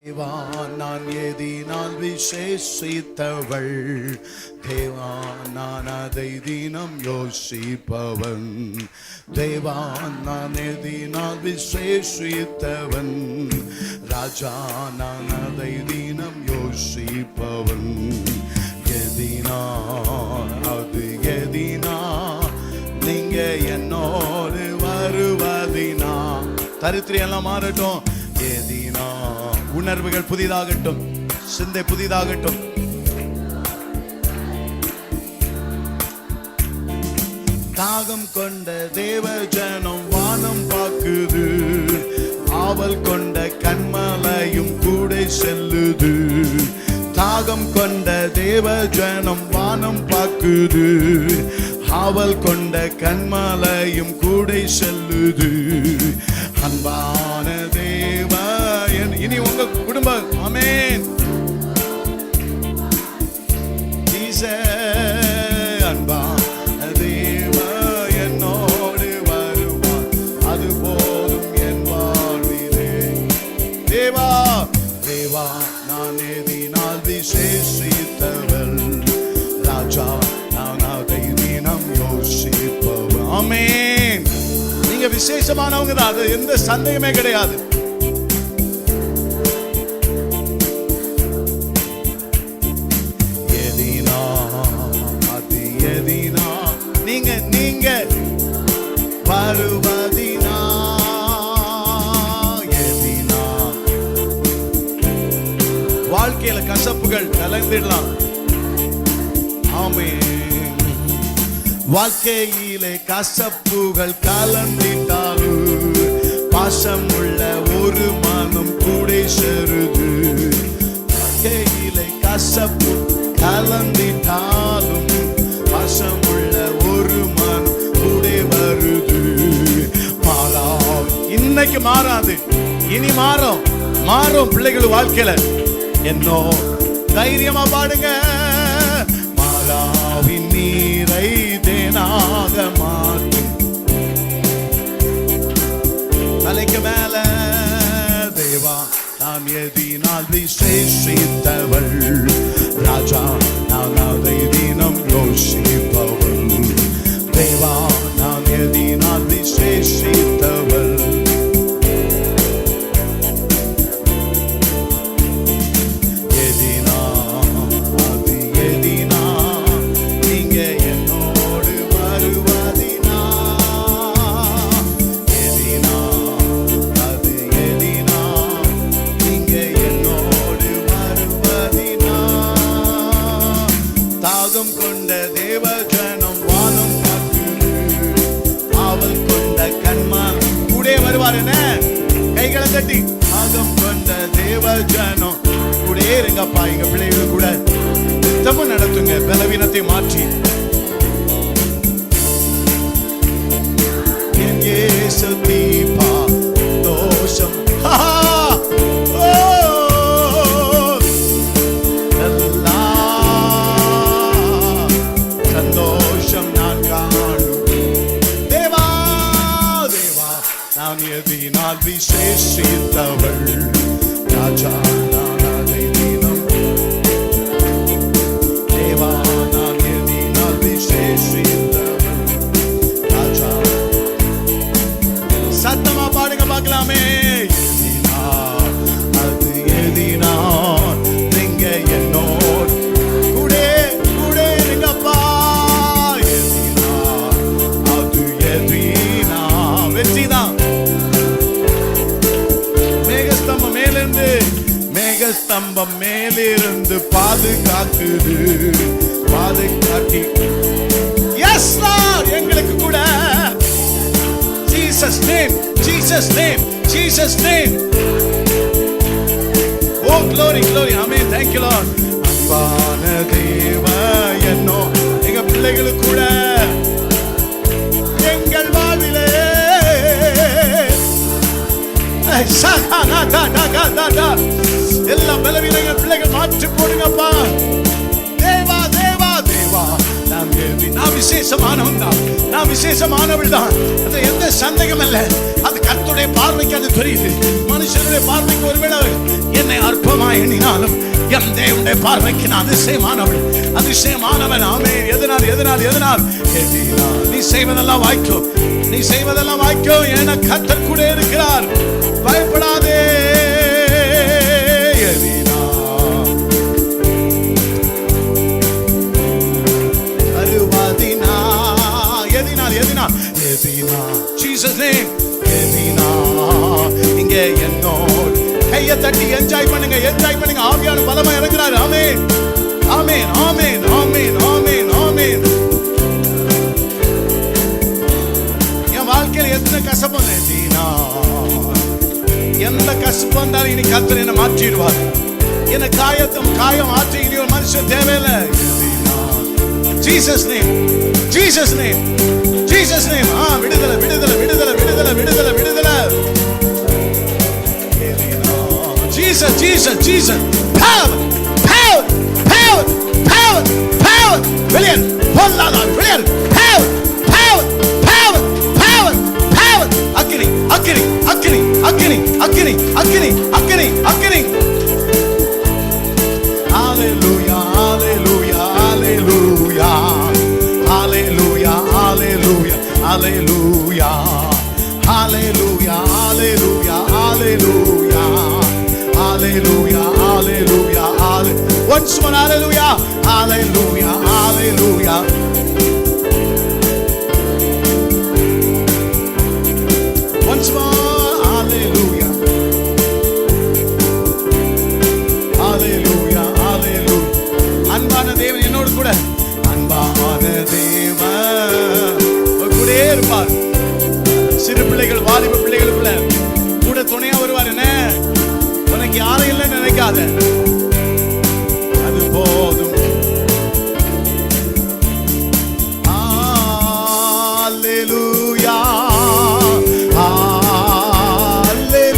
தேவா நான் எதினால் விசேஷித்தவள், தேவா நான் அதை தினம் யோசிப்பவன். தேவா நான் எதினால் விசேஷித்தவன், ராஜா நான் அதை தினம் யோசிப்பவன். எதினா அது எதினா நீங்க என்னோடு வருவதினா. தரித்திரியெல்லாம் மாறட்டும். எதினா உணர்வுகள் புதிதாகட்டும், சிந்தை புதிதாகட்டும். தாகம் கொண்ட தேவ ஜனம் வானம் பாக்குது, ஆவல் கொண்ட கண்மலையும் கூட செல்லுது. தாகம் கொண்ட தேவ ஜனம் வானம் பாக்குது, ஆவல் கொண்ட கண்மலையும் கூட செல்லுது. அன்பான தேவ இனி உங்க குடும்பம், ஆமென். அன்பான தேவ என்னோடு வருவார், அது போதும் என் வாழ்விலே. தேவா தேவா நான் எதினால் விசேஷித்தவள், ராஜா நான் அதை தினம் யோசிப்பவள். ஆமென். நீங்க விசேஷமானவங்க தான், அது எந்த சந்தேகமே கிடையாது. எதினா அது எதினா நீங்க நீங்க வருவதினா. எதினா வாழ்க்கையில கசப்புகள் கலந்திடலாம். ஆமென். வாழ்க்கையிலே கசப்புகள் கலந்திட்டாலும் பாசம் உள்ள ஒரு மனம் கூட சேருது. வாழ்க்கையிலே கசப்பு கலந்திட்டாலும் பாசம் உள்ள ஒரு மனம் கூட வருது. மாறா இன்னைக்கு மாறாது, இனி மாறும் மாறும் பிள்ளைகள் வாழ்க்கையில. என்னோ தைரியமா பாடுங்க. மாறாவின் நீரை தேனாக மாற்றும் தலைக்கு மேல. தேவா நான் எதினால் விசேஷித்தவள், ராஜா நான் அதை தினம் யோசிப்பவள். தேவா நான் எதினால் விசேஷித்தவள், எதினா அது எதினா நீங்க என்னோடு வருவதினா. எதினா அது எதினா நீங்க என்னோடு வருவதினா. தாகம் கொண்ட தேவ ஜனம் வானம் காக்குது, ஆவல் கொண்ட கண்மான் கூட வருவார். என்ன கைகளை தட்டி தாகம் கொண்ட தேவ ஜனம் கூட இருங்கப்பா. எங்க பிள்ளைகள் கூட யுத்தமும் நடத்துங்க, பலவீனத்தை மாற்றி. என் இயேசு தீபா தோஷம் சந்தோஷம் நான் காணும். தேவா தேவா நான் எதினால் விசேஷித்தவள், ராஜா நான் அதை தினம். தேவா நான் எதினால் விசேஷித்தவள், ராஜா. சத்தமா பாடுங்க பார்க்கலாமே. எதினா அது எதினா நீங்க என்னோடு கூட கூட இருங்கப்பா. எதினா அது எதினா வெற்றிதான். மேகஸ்தம்பம் மேலிருந்து மேகஸ்தம்பம் மேலிருந்து பாதுகாக்குது, பாதுகாட்டி. எஸ் லார்ட் எங்களுக்கு கூட. Jesus name, Jesus name, Jesus name. Oh glory glory, amen. thank you lord. அன்பான தேவ என்னோ எங்க பிள்ளைகளுக்கு கூட எங்கள் வாழ்விலே எல்லா பலவீனங்கள் பிள்ளைகள் மாற்றி போடுங்கப்பா. தேவா தேவா தேவா நான் விசேஷமானவன் தான், நான் விசேஷமானவள் தான். அது எந்த சந்தேகம் இல்லை. அது கர்த்தருடைய பார்வைக்கு அது தெரியுது. மனுஷனுடைய பார்வைக்கு ஒருவேளை என்னை எண்ணினாலும் என் தேவனுடைய பார்வைக்கு நான் அதிசயமானவள், அதிசயமானவன். ஆமென். எதனால் எதனால் எதனால்? நீ செய்வதெல்லாம் வாய்க்கும், நீ செய்வதெல்லாம் வாய்க்கும். என கர்த்தர் கூட இருக்கிறார், பயப்படாதே. Jesus name. இங்க என்னோடு கையை தட்டி என்ஜாய் பண்ணுங்க, என்ஜாய் பண்ணுங்க. ஆவியான பலமா இறங்குறாரு. ஆமென் ஆமென் ஆமென் ஆமென் ஆமென் ஆமென். என் வாழ்க்கையில எத்தனை கசப்பு, எந்த கசப்பு வந்தாலும் இனி கர்த்தர் என்னை மாற்றிடுவார். என்ன காயம் ஆற்றி இனி ஒரு மனுஷன் தேவையில்லை. Jesus name, Jesus name, Jesus name. விடுதலை விடுதலை விடுதலை விடுதலை விடுதலை விடுதலை. Jesus, Jesus, Jesus. Power, power, power, power, power. William, பொல்லாத William. Power, power, power, power, power. அக்கினி, அக்கினி, அக்கினி, அக்கினி, அக்கினி, அக்கினி, அக்கினி, அக்கினி. Hallelujah, hallelujah, hallelujah. Hallelujah, hallelujah, hallelujah. Hallelujah, hallelujah, hallelujah. Hallelujah, hallelujah, hallelujah. Once more, hallelujah, hallelujah, hallelujah. Once more, hallelujah, hallelujah, hallelujah. அன்பான தேவன் என்னோடு கூட, அன்பான தேவன் கூட இருப்பார். சிறு பிள்ளைகள், வாலிப பிள்ளைகளுக்குள்ள கூட துணையா வருவார். என்ன உனக்கு யாரும் இல்லைன்னு நினைக்காத, அது போதும். Hallelujah, hallelujah,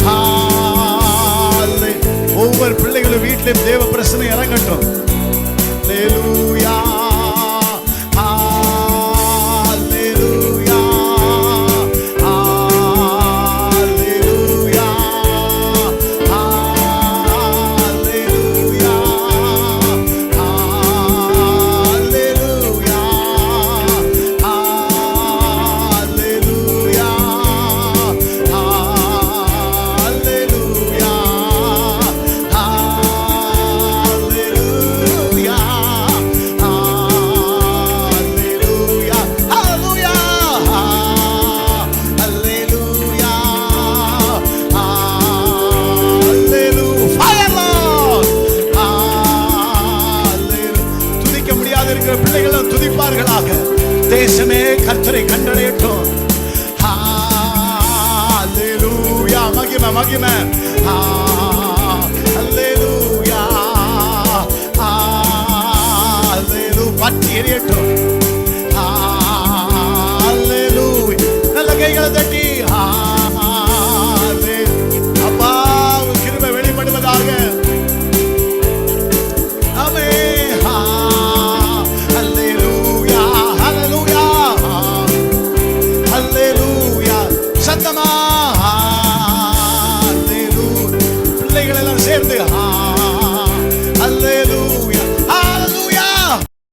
hallelujah. ஒவ்வொரு பிள்ளைகளும் வீட்டிலும் தேவ பிரசன்னம் இறங்கட்டும். Hallelujah. பிள்ளைகளும் துதிப்பார்களாக. தேசமே கர்த்தரை கண்டடையட்டும். ஹalleluya. மகிமை மகிமை.